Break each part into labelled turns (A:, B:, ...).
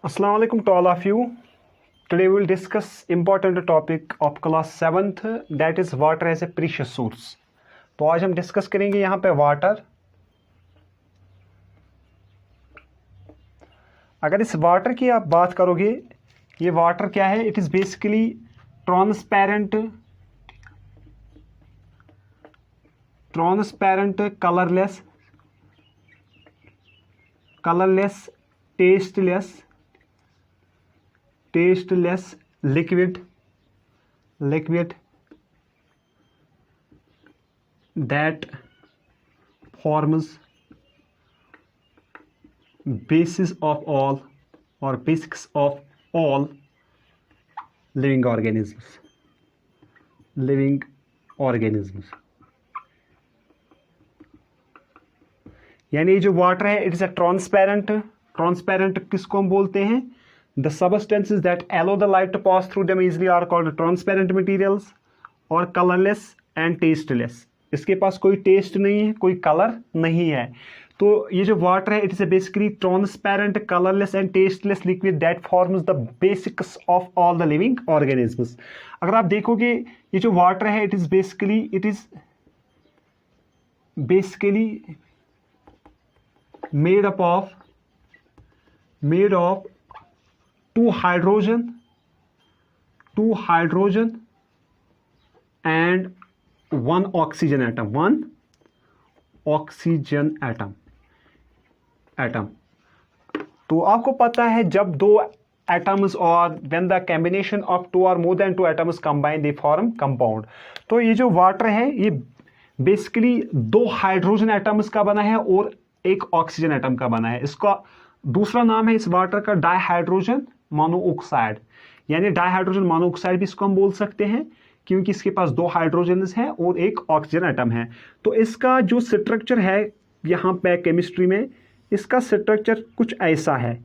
A: Assalamu alaikum to all of you. Today we will discuss important topic of class 7th, that is water as a precious source. तो आज हम discuss करेंगे यहाँ पे water. अगर इस वाटर की आप बात करोगे, ये वाटर क्या है? It is basically transparent, colourless, tasteless liquid that forms basis of all or basics of all living organisms. यानी जो वाटर है इट इज अ ट्रांसपेरेंट किसको हम बोलते हैं? The substances that allow the light to pass through them easily are called transparent materials, और colorless and tasteless. इसके पास कोई टेस्ट नहीं है, कोई कलर नहीं है. तो ये जो वाटर है it is basically transparent, colourless and tasteless liquid that forms the basics of all the living organisms. अगर आप देखोगे ये जो वाटर है it is basically made of two hydrogen and one oxygen atom. तो आपको पता है जब दो atoms और when the combination of two or more than two atoms combine they form compound. तो ये जो वाटर है ये बेसिकली दो हाइड्रोजन एटम्स का बना है और एक ऑक्सीजन एटम का बना है. इसका दूसरा नाम है इस वाटर का डाइहाइड्रोजन मोनोऑक्साइड. यानी डाइहाइड्रोजन मोनोऑक्साइड भी इसको हम बोल सकते हैं क्योंकि इसके पास दो हाइड्रोजन्स हैं और एक ऑक्सीजन एटम है. तो इसका जो स्ट्रक्चर है यहाँ पे केमिस्ट्री में, इसका स्ट्रक्चर कुछ ऐसा है.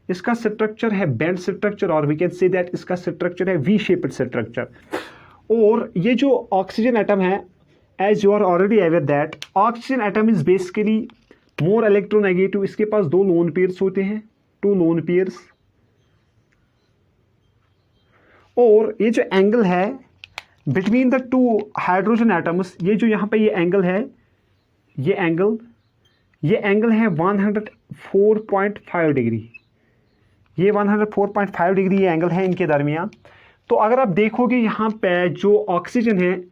A: इसका स्ट्रक्चर है बेंड स्ट्रक्चर और वी कैन से दैट इसका स्ट्रक्चर है वी शेप्ड स्ट्रक्चर. और ये जो ऑक्सीजन एटम है, as you are already aware that oxygen atom is basically more electronegative. इसके पास दो लोन पेयर्स होते हैं, टू लोन पेयर्स. और ये जो एंगल है between the two hydrogen atoms, ये जो यहाँ पे ये एंगल है, ये एंगल है 104.5 डिग्री. ये 104.5 डिग्री ये एंगल है इनके दरमियान. तो अगर आप देखोगे यहाँ पे जो ऑक्सीजन है,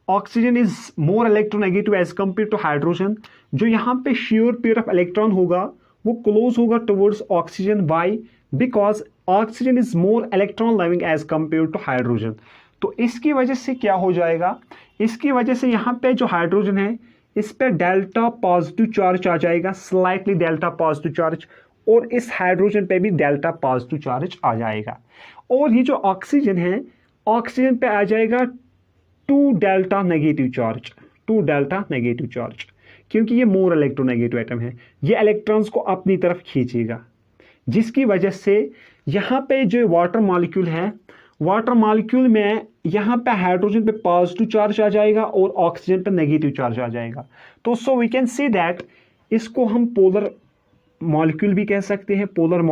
A: oxygen is more electronegative as compare to hydrogen. जो यहाँ पे शेयर पेयर ऑफ इलेक्ट्रॉन होगा वो क्लोज होगा towards oxygen. Why? Because oxygen is more electron loving as compare to hydrogen. तो इसकी वजह से क्या हो जाएगा? इसकी वजह से यहाँ पे जो हाइड्रोजन है इस पे डेल्टा पॉजिटिव चार्ज आ जाएगा, स्लाइटली डेल्टा पॉजिटिव चार्ज, और इस हाइड्रोजन पे भी डेल्टा पॉजिटिव चार्ज आ जाएगा. और ये जो ऑक्सीजन है, ऑक्सीजन पे आ जाएगा टू डेल्टा नेगेटिव चार्ज, क्योंकि ये मोर इलेक्ट्रोनेगेटिव एटम है. ये इलेक्ट्रॉन्स को अपनी तरफ खींचेगा, जिसकी वजह से यहाँ पे जो वाटर मॉलिक्यूल है, वाटर मॉलिक्यूल में यहाँ पे हाइड्रोजन पे पॉजिटिव चार्ज आ जाएगा और ऑक्सीजन पे नेगेटिव चार्ज आ जाएगा. तो so we can say that इसको हम पोलर मॉलिक्यूल भी कह सकते हैं. पोलर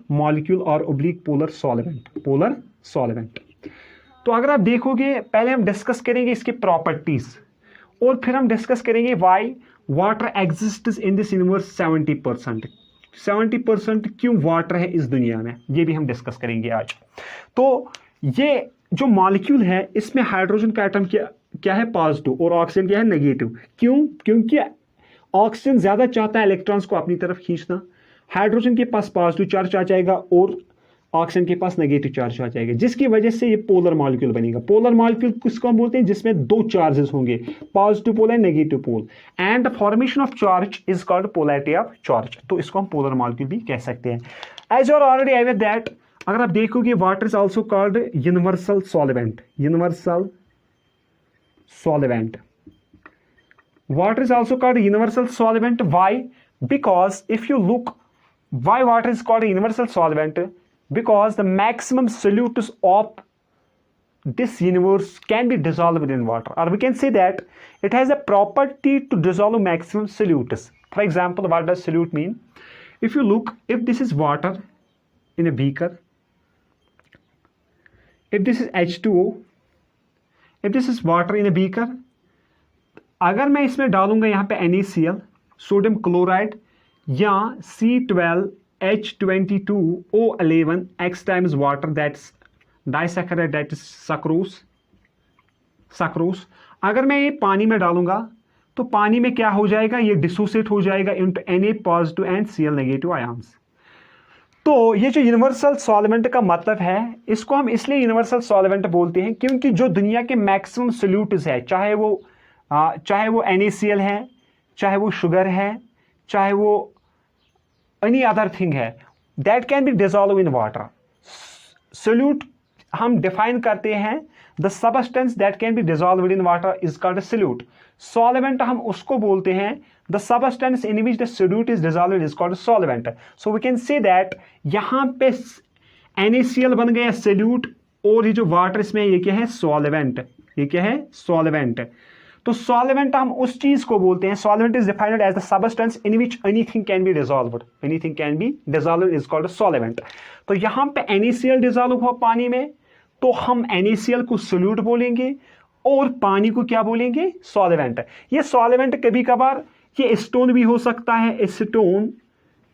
A: मॉलिक्यूल और ओब्लिक पोलर सॉल्वेंट. तो अगर आप देखोगे पहले हम डिस्कस करेंगे इसके प्रॉपर्टीज और फिर हम डिस्कस करेंगे why water exists in this universe 70% क्यों वाटर है इस दुनिया में, ये भी हम डिस्कस करेंगे आज. तो ये जो मॉलिक्यूल है इसमें हाइड्रोजन का एटम क्या है? पॉजिटिव, और ऑक्सीजन क्या है? नेगेटिव. क्यों? क्योंकि ऑक्सीजन ज्यादा चाहता है इलेक्ट्रॉन्स को अपनी तरफ खींचना. हाइड्रोजन के पास पॉजिटिव चार्ज आ जाएगा और ऑक्सीजन के पास नेगेटिव चार्ज आ जाएगा, जिसकी वजह से ये पोलर मॉलिक्यूल बनेगा. पोलर मॉलिक्यूल किसको हम बोलते हैं? जिसमें दो चार्जेस होंगे, positive pole and negative pole, and the formation of charge is called polarity of charge. तो इसको हम पोलर मॉलिक्यूल भी कह सकते हैं. As you are already aware that अगर आप देखोगे water is also called universal solvent. Water is also called universal solvent. Why? Because if you look, why water is called a universal solvent? Because the maximum solutes of this universe can be dissolved in water, or we can say that it has a property to dissolve maximum solutes. For example, what does solute mean? If you look, if this is water in a beaker, if this is H2O, if this is water in a beaker, अगर मैं इसमें डालूंगा यहाँ पे NaCl, sodium chloride, या C12H22O11 X times water, that's disaccharide, that is sucrose, अगर मैं ये पानी में डालूंगा तो पानी में क्या हो जाएगा, ये डिसोसिएट हो जाएगा into Na positive and Cl negative ions. तो ये जो यूनिवर्सल सॉल्वेंट का मतलब है, इसको हम इसलिए यूनिवर्सल सॉल्वेंट बोलते हैं क्योंकि जो दुनिया के मैक्सिमम सोल्यूट्स है, चाहे वो NaCl है, चाहे वो शुगर है, चाहे वो एनी अदर थिंग है, that can be dissolve in water. Solute हम डिफाइन करते हैं, the substance that can be dissolve in water is called solute. Solvent हम उसको बोलते हैं, the substance in which the solute is dissolve is called solvent. So we can say that यहाँ पे NaCl बन गया सोल्यूट, और ये जो वाटर इसमें ये क्या है, सॉल्वेंट। ये क्या है, सॉल्वेंट। तो सॉल्वेंट हम उस चीज को बोलते हैं, solvent is defined as the substance in which anything can be dissolved, anything can be dissolved is called solvent. तो यहां पे NaCl डिजॉल्व हुआ पानी में, तो हम NaCl को सोल्यूट बोलेंगे और पानी को क्या बोलेंगे, सॉल्वेंट। ये सॉल्वेंट कभी कभार ये स्टोन भी हो सकता है, स्टोन,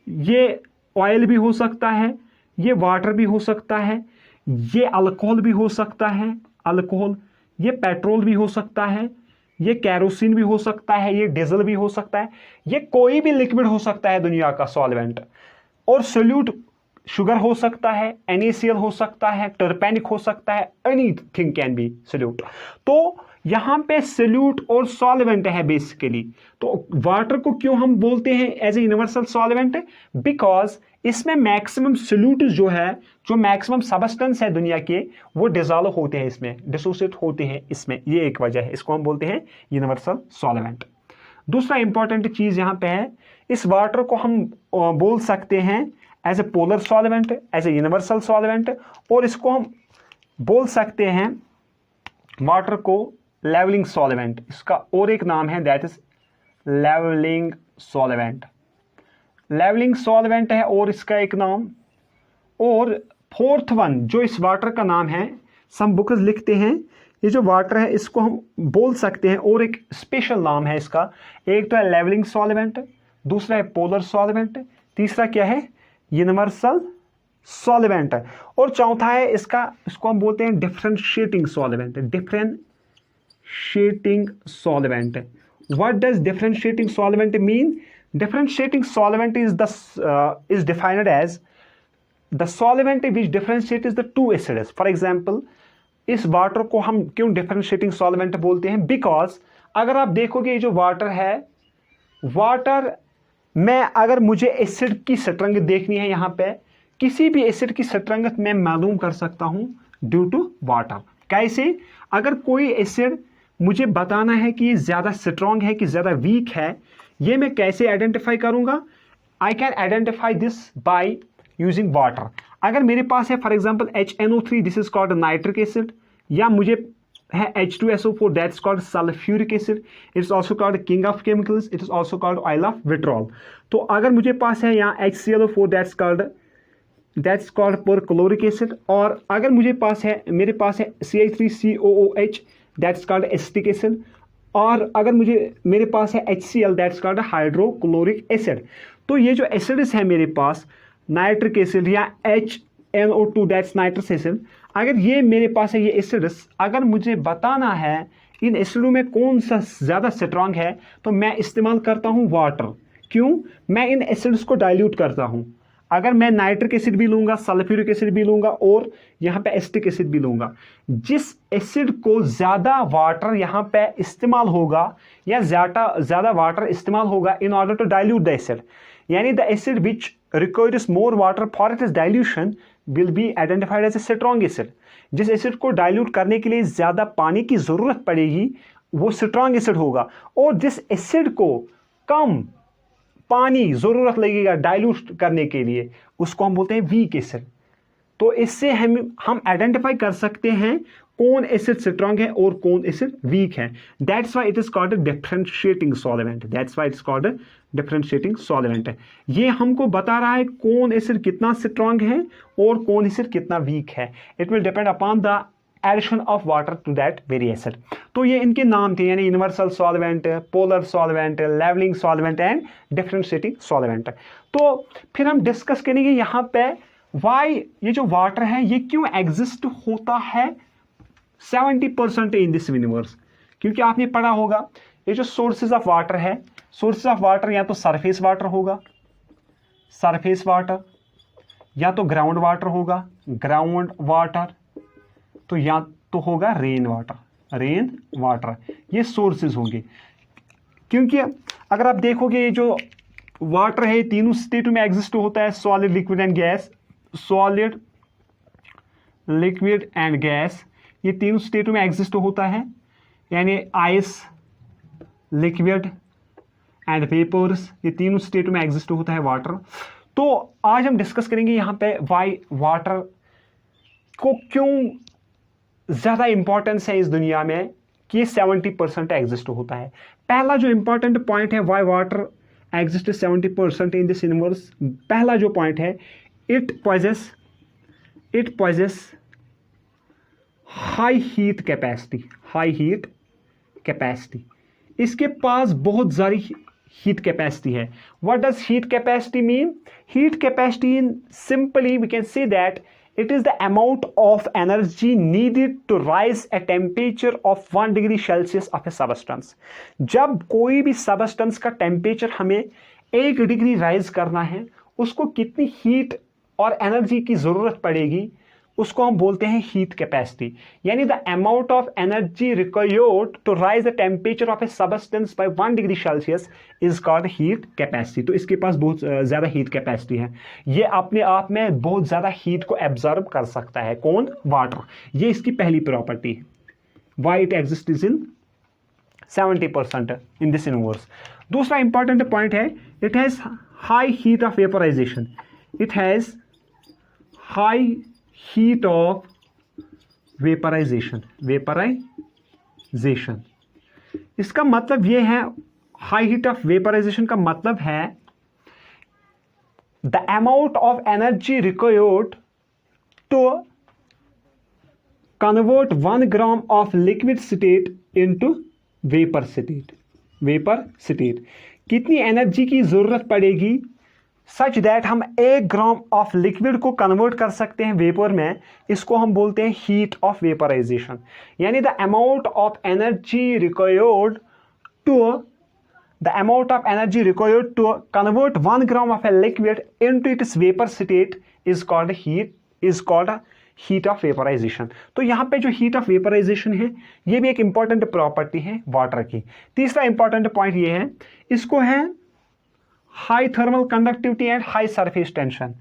A: ये ऑयल भी हो सकता है, ये वाटर भी हो सकता है, ये अल्कोहल भी हो सकता है, अल्कोहल, ये पेट्रोल भी हो सकता है, ये कैरोसिन भी हो सकता है, ये डीजल भी हो सकता है, ये कोई भी लिक्विड हो सकता है दुनिया का सॉल्वेंट। और सोल्यूट शुगर हो सकता है, NaCl हो सकता है, टर्पेनिक हो सकता है, एनीथिंग कैन बी सोल्यूट। तो यहां पे सोल्यूट और सॉल्वेंट है बेसिकली। तो वाटर को क्यों हम बोलते हैं as a universal solvent, because इसमें मैक्सिमम सोल्यूट जो है, जो मैक्सिमम सबस्टेंस है दुनिया के, वो डिजॉल्व होते हैं इसमें, डिसोसिएट होते हैं इसमें, ये एक वजह है, इसको हम बोलते हैं यूनिवर्सल सॉल्वेंट। दूसरा इंपॉर्टेंट चीज यहां पे है, इस वाटर को हम बोल सकते हैं as a polar solvent, as a universal solvent, और इसको हम बोल सकते हैं वाटर को लेवलिंग सॉल्वेंट। इसका और एक नाम है, that is levelling solvent. Levelling solvent है और इसका एक नाम। और फोर्थ वन जो इस वाटर का नाम है, सम बुक्स लिखते हैं, ये जो वाटर है इसको हम बोल सकते हैं, और एक स्पेशल नाम है इसका। एक तो है लेवलिंग सॉल्वेंट, दूसरा है पोलर सॉल्वेंट, तीसरा क्या है, यूनिवर्सल सॉल्वेंट, और चौथा है इसको हम बोलते हैं differentiating solvent. Differentiating solvent, what does differentiating solvent mean? Differentiating solvent is defined as the solvent which differentiates the two acids. For example, इस वाटर को हम क्यों डिफरेंशिएटिंग सॉल्वेंट बोलते हैं? बिकॉज अगर आप देखोगे ये जो वाटर है, वाटर में अगर मुझे एसिड की स्ट्रेंथ देखनी है, यहाँ पे किसी भी एसिड की स्ट्रेंथ मैं मालूम कर सकता हूँ ड्यू टू वाटर। कैसे? अगर कोई एसिड मुझे बताना है कि ये ज़्यादा स्ट्रॉन्ग है कि ज़्यादा वीक है, ये मैं कैसे आइडेंटिफाई करूंगा? I can identify this by using water. अगर मेरे पास है for example HNO3, this is called nitric acid, या मुझे है H2SO4, that's called sulphuric acid, it's also called king of chemicals, it is also called oil of vitriol. तो अगर मुझे पास है यहाँ HClO4, that's called perchloric acid, और अगर मेरे पास है CH3COOH, that's called acetic acid, और अगर मेरे पास है HCl, that's called hydrochloric acid. तो ये जो एसिड्स है मेरे पास, नाइट्रिक एसिड या HNO2, दैट्स नाइट्रस एसिड, अगर ये मेरे पास है ये एसिड्स, अगर मुझे बताना है इन एसिडों में कौन सा ज़्यादा स्ट्रांग है, तो मैं इस्तेमाल करता हूँ वाटर। क्यों? मैं इन एसिड्स को डाइल्यूट करता हूँ। अगर मैं नाइट्रिक एसिड भी लूँगा, सल्फ्यूरिक एसिड भी लूँगा, और यहाँ पे एसिटिक एसिड भी लूँगा, जिस एसिड को ज़्यादा वाटर यहाँ पे इस्तेमाल होगा या ज़्यादा वाटर इस्तेमाल होगा in order to dilute the acid, यानी the acid which requires more water for its dilution will be identified as a strong acid. जिस एसिड को डाइल्यूट करने के लिए ज़्यादा पानी की ज़रूरत पड़ेगी वो स्ट्रॉन्ग एसिड होगा, और जिस एसिड को कम पानी ज़रूरत लगेगा डाइल्यूट करने के लिए, उसको हम बोलते हैं वीक एसिड। तो इससे हम आइडेंटिफाई कर सकते हैं कौन एसिड स्ट्रांग है और कौन एसिड वीक है। That's why it is called differentiating solvent, that's why it's called differentiating solvent. ये हमको बता रहा है कौन एसिड कितना स्ट्रांग है और कौन एसिड कितना वीक है। It will depend upon the addition of water to that very acid. तो ये इनके नाम थे, यानी universal solvent, polar solvent, levelling solvent and differentiating solvent. तो फिर हम डिस्कस करेंगे यहाँ पे वाई ये जो वाटर है ये क्यों एग्जिस्ट होता है 70% इन दिस यूनिवर्स। क्योंकि आपने पढ़ा होगा ये जो सोर्सेज ऑफ वाटर है, सोर्सेज ऑफ वाटर या तो सरफेस वाटर होगा, सरफेस वाटर, या तो ग्राउंड वाटर होगा, ग्राउंड वाटर, तो या तो होगा रेन वाटर, रेन वाटर, ये सोर्सेज होंगे। क्योंकि अगर आप देखोगे ये जो वाटर है तीनों स्टेट में एग्जिस्ट होता है, solid, liquid and gas, solid, liquid and gas, ये तीनों स्टेटों में एग्जिस्ट होता है, यानी आइस, लिक्विड एंड वेपर्स, ये तीनों स्टेटों में एग्जिस्ट होता है वाटर। तो आज हम डिस्कस करेंगे यहाँ पे वाई वाटर को क्यों ज़्यादा इंपॉर्टेंस है इस दुनिया में कि ये 70% एग्जिस्ट होता है। पहला जो इंपॉर्टेंट पॉइंट है why water exist 70% in this universe, पहला जो पॉइंट है it possess high heat capacity, high heat capacity, इसके पास बहुत सारी हीट कैपेसिटी है। What does heat capacity mean? Heat capacity in simply we can say that it is the amount of energy needed to rise a temperature of 1 degree Celsius of a substance। जब कोई भी substance का temperature हमें 1 degree rise करना है, उसको कितनी heat और एनर्जी की जरूरत पड़ेगी, उसको हम बोलते हैं हीट कैपेसिटी। यानी the amount of energy required to raise the temperature of a substance by 1 degree Celsius is called heat capacity. तो इसके पास बहुत ज़्यादा हीट कैपेसिटी है, ये अपने आप में बहुत ज़्यादा हीट को एब्जॉर्ब कर सकता है। कौन? वाटर। ये इसकी पहली प्रॉपर्टी है, why it exist is in 70% in this universe. दूसरा इंपॉर्टेंट पॉइंट है it has high heat of vaporisation, it has high heat of vaporisation, vaporisation. इसका मतलब यह है, हाई हीट ऑफ वेपराइजेशन का मतलब है the amount of energy required to convert 1 gram of liquid state into vapour state, vapour state. कितनी energy की जरूरत पड़ेगी सच दैट हम 1 ग्राम ऑफ लिक्विड को कन्वर्ट कर सकते हैं वेपर में, इसको हम बोलते हैं हीट ऑफ वेपराइजेशन। यानी the amount of energy required to convert 1 gram of a liquid into its vapour state is called heat of vaporisation. तो यहाँ पे जो हीट ऑफ वेपराइजेशन है ये भी एक इंपॉर्टेंट प्रॉपर्टी है वाटर की। तीसरा इंपॉर्टेंट पॉइंट ये है, इसको है high thermal conductivity and high surface tension,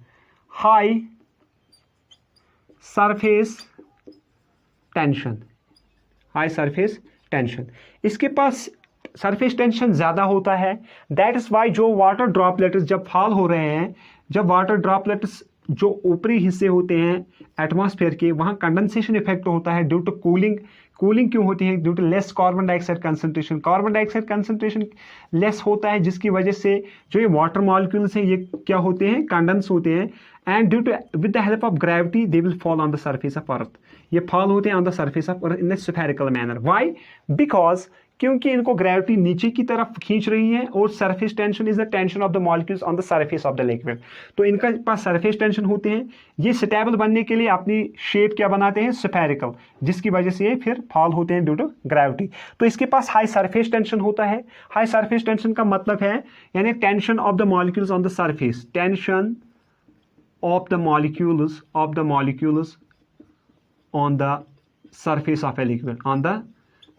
A: high surface tension, high surface tension. इसके पास सरफेस टेंशन ज़्यादा होता है। दैट इज वाई जो वाटर ड्रॉपलेट्स जब फॉल हो रहे हैं, जब वाटर ड्रॉपलेट्स जो ऊपरी हिस्से होते हैं एटमॉस्फेयर के, वहाँ कंडेंसेशन इफेक्ट होता है ड्यू टू कूलिंग। कूलिंग क्यों होती है? Due to less carbon dioxide concentration, carbon dioxide concentration less होता है, जिसकी वजह से जो ये वाटर मॉलिक्यूल्स हैं ये क्या होते हैं? कंडेंस होते हैं, and due to with the help of gravity they will fall on the surface of earth. ये फॉल होते हैं on the surface of earth in a spherical manner. Why? Because क्योंकि इनको ग्रेविटी नीचे की तरफ खींच रही है, और surface tension is the tension of the molecules on the surface of the liquid. तो इनका पास सरफेस टेंशन होते हैं, ये स्टेबल बनने के लिए अपनी शेप क्या बनाते हैं? स्फेरिकल, जिसकी वजह से ये फिर फॉल होते हैं ड्यू टू ग्रेविटी। तो इसके पास हाई सरफेस टेंशन होता है। हाई सरफेस टेंशन का मतलब है यानी tension of the molecules on the surface, tension of the molecules on the surface of a liquid, on the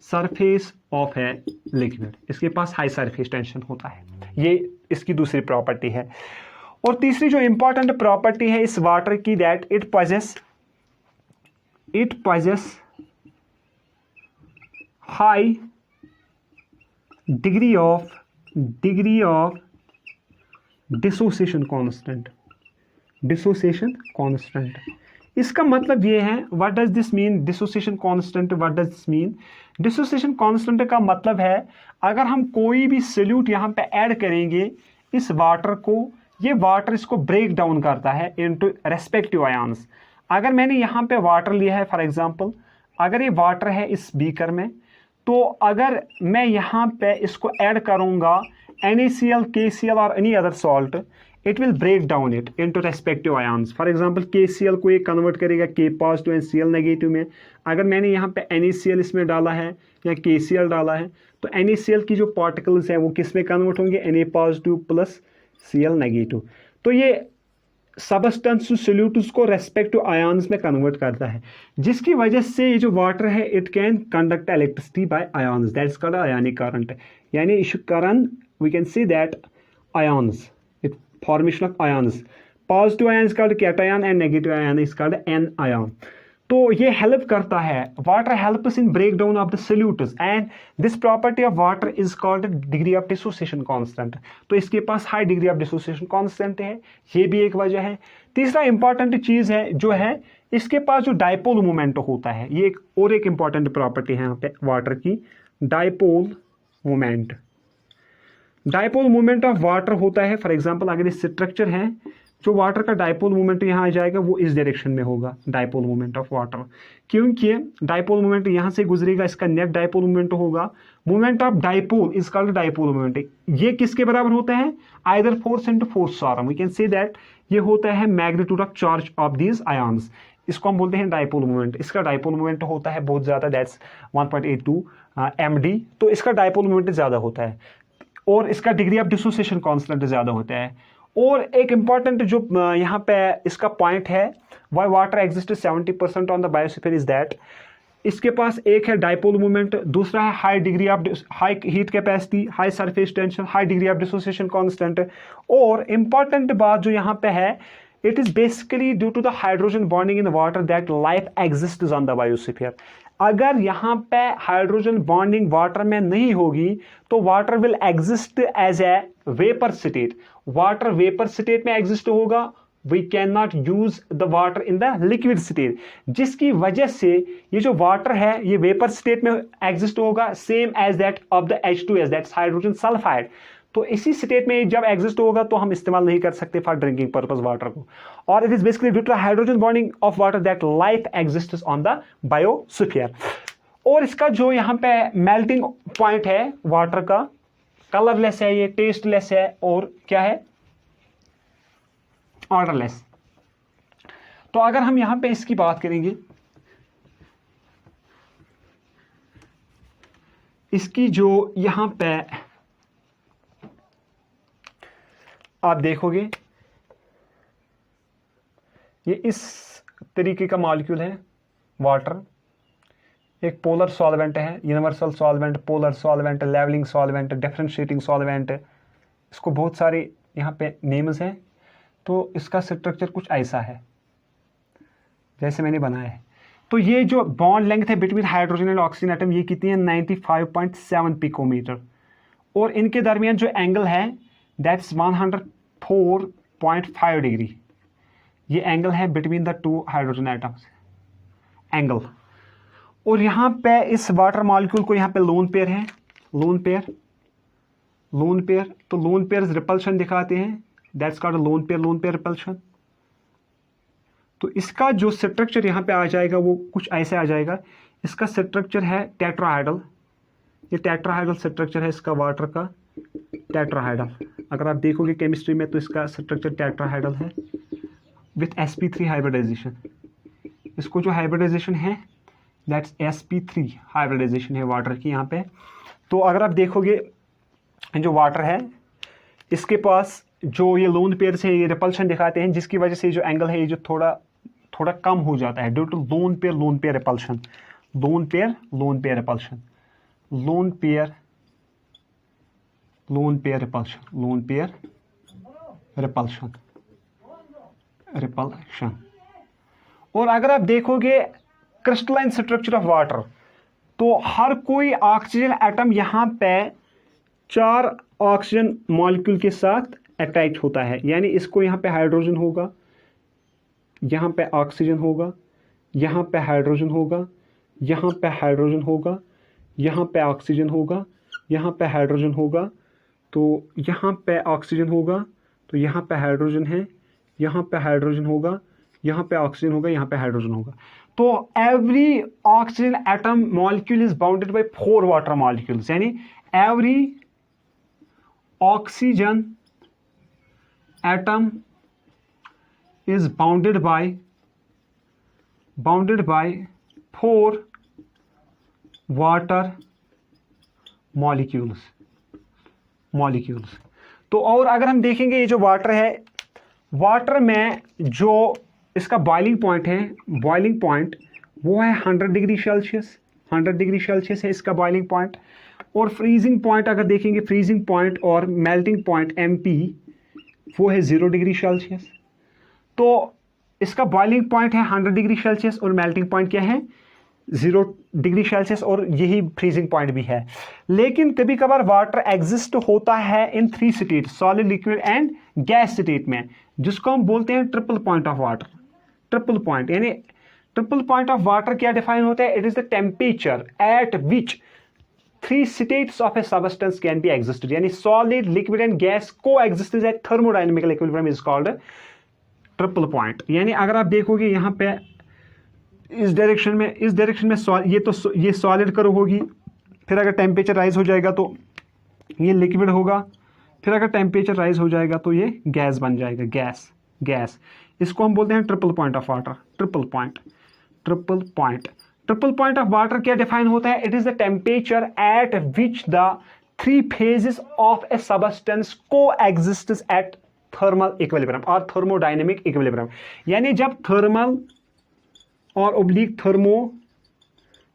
A: surface of a liquid. इसके पास हाई सरफेस टेंशन होता है, ये इसकी दूसरी प्रॉपर्टी है। और तीसरी जो इंपॉर्टेंट प्रॉपर्टी है इस वाटर की, that it possess high degree of dissociation constant, dissociation constant. इसका मतलब ये है, what does this mean dissociation constant, what does this mean dissociation constant का मतलब है अगर हम कोई भी सोल्यूट यहाँ पे ऐड करेंगे इस वाटर को, ये वाटर इसको ब्रेक डाउन करता है इनटू रेस्पेक्टिव आयंस। अगर मैंने यहाँ पे वाटर लिया है फॉर एग्जांपल, अगर ये वाटर है इस बीकर में, तो अगर मैं यहाँ पे इसको ऐड करूँगा NaCl, KCl और any other salt, it will break down it into respective ions. For example, KCl को ये कन्वर्ट करेगा K positive and Cl negative में। अगर मैंने यहाँ पे NaCl इसमें डाला है या KCl डाला है, तो NaCl की जो पार्टिकल्स हैं वो किस में कन्वर्ट होंगे, Na positive plus Cl negative. तो ये सबस्टेंस सोल्यूट्स को रेस्पेक्टिव आयंस में कन्वर्ट करता है, जिसकी वजह से ये जो वाटर है it can conduct electricity by ions, that's called ionic current. यानी यह current we can see that ions, formation of ions, positive ion is called cation and negative ion is called anion। तो ये help करता है, water helps in break down of the solutes and this property of water is called degree of dissociation constant. तो इसके पास high degree of dissociation constant है, ये भी एक वजह है। तीसरा इंपॉर्टेंट चीज है जो है इसके पास जो डाइपोल मोमेंट होता है, ये एक और एक इंपॉर्टेंट प्रॉपर्टी है यहाँ पे वाटर की, dipole moment. Dipole moment of water होता है, फॉर एग्जांपल अगर ये स्ट्रक्चर है, जो वाटर का डाइपोल मोमेंट यहाँ आ जाएगा वो इस डायरेक्शन में होगा, डाइपोल मोमेंट ऑफ वाटर, क्योंकि डाइपोल मोमेंट यहाँ से गुजरेगा, इसका नेट डाइपोल मोमेंट होगा। Moment of dipole is called dipole moment. ये किसके बराबर होता है, either force into force arm, we can say that ये होता है magnitude of charge of these ions, इसको हम बोलते हैं डाइपोल मोमेंट। इसका डाइपोल मोमेंट होता है बहुत ज्यादा, दैट्स 1.82 md, तो इसका डाइपोल मोमेंट ज्यादा होता है और इसका डिग्री ऑफ डिसोसिएशन कांस्टेंट ज्यादा होता है। और एक इंपॉर्टेंट जो यहाँ पे इसका पॉइंट है, why water exist 70% on the biosphere is that इसके पास एक है डाइपोल मोमेंट, दूसरा है high degree of high heat capacity, high surface tension, high degree of dissociation constant. और इंपॉर्टेंट बात जो यहाँ पे है, it is basically due to the hydrogen bonding in the water that life exists on the biosphere। अगर यहाँ पे hydrogen bonding water में नहीं होगी तो water will exist as a vapour state, water vapour state में एग्जिस्ट होगा, we can not use the water in the liquid state, जिसकी वजह से ये जो वाटर है ये वेपर स्टेट में एग्जिस्ट होगा, same as that of the H2S, that's hydrogen sulphide. तो इसी स्टेट में जब एग्जिस्ट होगा तो हम इस्तेमाल नहीं कर सकते फॉर ड्रिंकिंग पर्पस वाटर को। और it is basically due to hydrogen bonding of water that life exists on the biosphere. और इसका जो यहाँ पे मेल्टिंग पॉइंट है वाटर का, कलरलेस है, ये टेस्टलेस है और क्या है, ऑर्डरलेस। तो अगर हम यहाँ पे इसकी बात करेंगे, इसकी जो यहाँ पे आप देखोगे ये इस तरीके का मॉलिक्यूल है वाटर, एक पोलर सॉल्वेंट है, universal solvent, polar solvent, levelling solvent, differentiating solvent, इसको बहुत सारे यहाँ पे नेम्स हैं। तो इसका स्ट्रक्चर कुछ ऐसा है जैसे मैंने बनाया है। तो ये जो बॉन्ड लेंथ है between hydrogen and oxygen atom, ये कितनी है, 95.7 पिकोमीटर। और इनके दरमियान जो एंगल है दैट्स 104.5 डिग्री, ये एंगल है between the two hydrogen atoms, angle. और यहाँ पे इस वाटर मॉलिक्यूल को यहाँ पे लोन पेयर है, लोन पेयर, लोन पेयर, तो लोन पेयर रिपल्शन दिखाते हैं, that's called lone pair, loan pair repulsion. तो इसका जो स्ट्रक्चर यहाँ पे आ जाएगा वो कुछ ऐसे आ जाएगा। इसका स्ट्रक्चर है टेट्राहाइडल, ये टेट्राहाइडल स्ट्रक्चर है इसका वाटर का, टेट्राहाइडल। अगर आप देखोगे केमिस्ट्री में तो इसका स्ट्रक्चर टेट्राहाइडल है विथ sp3 हाइब्रिडाइजेशन। इसको जो हाइब्रिडाइजेशन है दैट्स sp3 हाइब्रिडाइजेशन है वाटर की यहाँ पे। तो अगर आप देखोगे जो वाटर है इसके पास जो ये लोन पेयर से ये रिपल्शन दिखाते हैं, जिसकी वजह से जो एंगल है ये जो थोड़ा कम हो जाता है due to lone pair repulsion, lone pair repulsion, lone pair repulsion, lone pair repulsion. और अगर आप देखोगे क्रिस्टलाइन स्ट्रक्चर ऑफ वाटर, तो हर कोई ऑक्सीजन एटम यहाँ पे 4 ऑक्सीजन मॉलिक्यूल के साथ अटैच होता है, यानी इसको यहाँ पे हाइड्रोजन होगा, यहाँ पे ऑक्सीजन होगा, यहाँ पे हाइड्रोजन होगा, यहाँ पे हाइड्रोजन होगा, यहाँ पे ऑक्सीजन होगा, यहाँ पे हाइड्रोजन होगा, तो यहाँ पे ऑक्सीजन होगा, तो यहाँ पे हाइड्रोजन है, यहाँ पे हाइड्रोजन होगा, यहाँ पे ऑक्सीजन होगा, यहाँ पे हाइड्रोजन होगा। तो every oxygen atom molecule is bounded by 4 water molecules, यानी every oxygen atom is bounded by 4 water molecules। तो और अगर हम देखेंगे ये जो वाटर है, वाटर में जो इसका बॉइलिंग पॉइंट है, बॉइलिंग पॉइंट वो है 100 डिग्री सेल्सियस, 100 डिग्री सेल्सियस है इसका बॉइलिंग पॉइंट। और फ्रीजिंग पॉइंट अगर देखेंगे, फ्रीजिंग पॉइंट और मेल्टिंग पॉइंट MP वो है 0 डिग्री सेल्सियस। तो इसका बॉइलिंग पॉइंट है 100 डिग्री सेल्सियस और मेल्टिंग पॉइंट क्या है 0 डिग्री सेल्सियस, और यही फ्रीजिंग पॉइंट भी है। लेकिन कभी कभार वाटर एग्जिस्ट होता है in 3 state, solid, liquid and gas state में, जिसको हम बोलते हैं triple point of water. Triple point यानी ट्रिपल पॉइंट ऑफ वाटर क्या डिफाइन होता है? It is the temperature at which 3 states of a substance can be existed, यानी सॉलिड, लिक्विड एंड गैस को existence at thermodynamical equilibrium is called triple point. यानी अगर आप देखोगे यहाँ पे इस डायरेक्शन में ये सॉलिड कर्व होगी, फिर अगर टेम्परेचर राइज हो जाएगा तो ये लिक्विड होगा, फिर अगर टेम्परेचर राइज हो जाएगा तो ये गैस बन जाएगा, गैस। इसको हम बोलते हैं triple point of water. Triple point of water क्या डिफाइन होता है? It is the temperature at which the 3 phases of a substance को एग्जिस्टेंस एट थर्मल इक्विलिब्रियम और थर्मोडायनेमिक इक्विलिब्रियम। यानी जब थर्मल और ओब्लिक थर्मो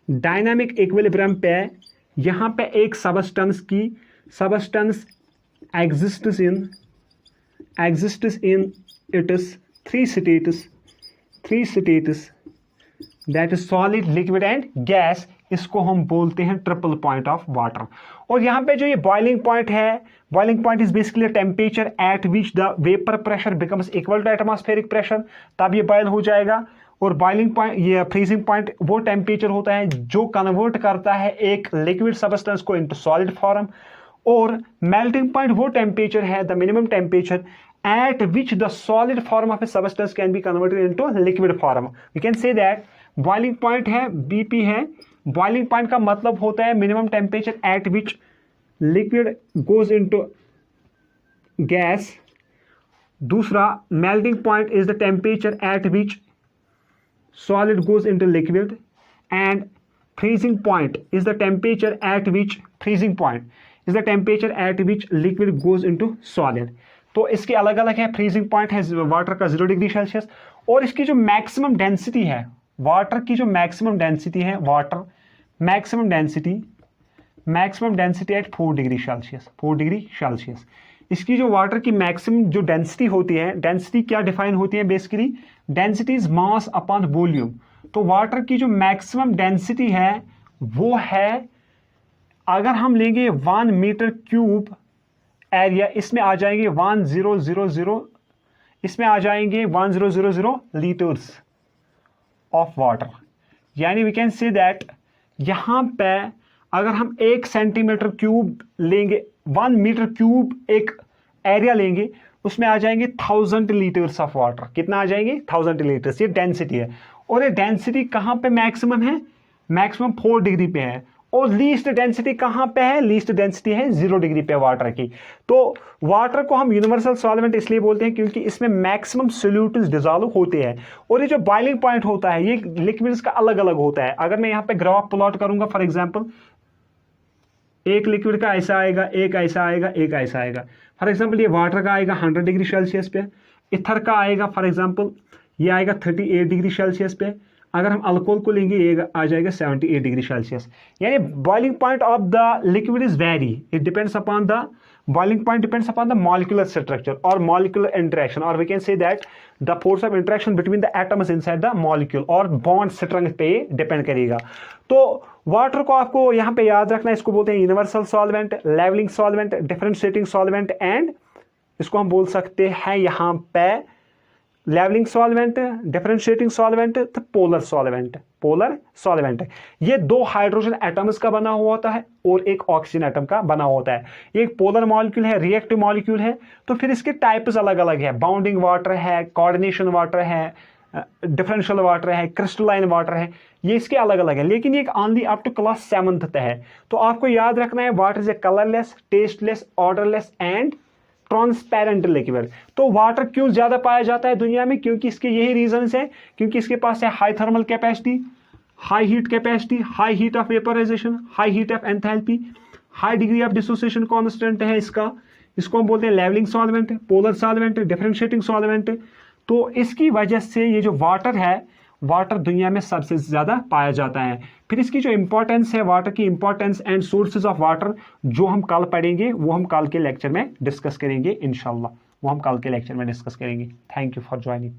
A: डायनामिक इक्विलिब्रियम पे यहां पे एक substance exists in it is 3 states that is solid, liquid and gas, इसको हम बोलते हैं ट्रिपल पॉइंट ऑफ वाटर। और यहाँ पे जो ये बॉइलिंग पॉइंट है, boiling point is basically temperature at which the vapour pressure becomes equal to atmospheric pressure, तब ये बॉयल हो जाएगा। और बॉइलिंग पॉइंट, ये फ्रीजिंग पॉइंट वो टेम्परेचर होता है जो कन्वर्ट करता है एक लिक्विड सबस्टेंस को इनटू सॉलिड फॉर्म। और मेल्टिंग पॉइंट वो टेम्परेचर है, the minimum temperature at which the solid form of a substance can be converted into liquid form. We can say that boiling point है BP है, boiling point का मतलब होता है minimum temperature at which liquid goes into gas. दूसरा melting point is the temperature at which solid goes into liquid, and freezing point is the temperature at which liquid goes into solid. तो इसके अलग अलग है। Freezing point है water का 0 degree Celsius, और इसकी जो मैक्सिमम डेंसिटी है वाटर की, जो मैक्सिमम डेंसिटी है water, maximum density at 4 degree Celsius. इसकी जो वाटर की मैक्सिमम जो डेंसिटी होती है, डेंसिटी क्या डिफाइन होती है? Basically density is mass upon volume. तो वाटर की जो मैक्सिमम डेंसिटी है वो है, अगर हम लेंगे 1 मीटर क्यूब एरिया, इसमें आ जाएंगे 1000 लीटर्स ऑफ वाटर। यानी वी कैन से दैट यहां पे अगर हम 1 सेंटीमीटर क्यूब लेंगे, 1 मीटर क्यूब एक एरिया लेंगे, उसमें आ जाएंगे 1000 लीटर्स ऑफ वाटर। कितना आ जाएंगे? 1000 लीटर्स। ये डेंसिटी है, और ये डेंसिटी कहां पे मैक्सिमम है? मैक्सिमम 4 डिग्री पे है। और लीस्ट डेंसिटी कहां पे है? लीस्ट डेंसिटी है 0 डिग्री पे वाटर की। तो वाटर को हम यूनिवर्सल सॉल्वेंट इसलिए बोलते हैं क्योंकि इसमें मैक्सिमम सोल्यूट्स डिसॉल्व होते हैं। और ये जो बॉइलिंग पॉइंट होता है, ये लिक्विड्स का अलग अलग होता है। अगर मैं यहाँ पे ग्राफ प्लॉट करूंगा, फॉर एग्जांपल एक लिक्विड का ऐसा आएगा, एक ऐसा आएगा, एक ऐसा आएगा। फॉर एग्जांपल ये वाटर का आएगा 100 डिग्री सेल्सियस पे, इथर का आएगा फॉर एग्जांपल ये आएगा 38 डिग्री सेल्सियस पे। अगर हम अल्कोहल को लेंगे ये आ जाएगा 78 डिग्री सेल्सियस। यानी boiling point of the liquid is very, it depends upon the boiling point depends upon the molecular structure or molecular interaction, or we can say that the force of interaction between the atoms inside the molecule or bond strength पे depend करेगा। तो water को आपको यहाँ पे याद रखना है, इसको बोलते हैं universal solvent, levelling solvent, differentiating solvent, and इसको हम बोल सकते हैं यहाँ पे लेवलिंग सॉल्वेंट, डिफरेंशिएटिंग सॉल्वेंट, तो पोलर सॉल्वेंट। पोलर सॉल्वेंट ये दो हाइड्रोजन एटम्स का बना हुआ होता है और एक ऑक्सीजन एटम का बना होता है। एक पोलर मॉलिक्यूल है, रिएक्टिव मॉलिक्यूल है। तो फिर इसके टाइप्स अलग अलग है, बाउंडिंग वाटर है, कोऑर्डिनेशन वाटर है, डिफरेंशियल वाटर है, क्रिस्टलाइन वाटर है, ये इसके अलग अलग है। लेकिन ये only up to class 7th तक है। तो आपको याद रखना है water is a colourless, tasteless, odourless and transparent liquid. तो वाटर क्यों ज्यादा पाया जाता है दुनिया में? क्योंकि इसके यही रीजंस है, क्योंकि इसके पास है high thermal capacity, high heat capacity, high heat of vaporisation, high heat of enthalpy, high degree of dissociation constant है इसका। इसको हम बोलते हैं levelling solvent, polar solvent, differentiating solvent. तो इसकी वजह से ये जो वाटर है, वाटर दुनिया में सबसे ज़्यादा पाया जाता है। फिर इसकी जो इंपॉर्टेंस है, वाटर की importance and sources of water, जो हम कल पढ़ेंगे, वो हम कल के लेक्चर में डिस्कस करेंगे इंशाल्लाह। वो हम कल के लेक्चर में डिस्कस करेंगे। Thank you for joining.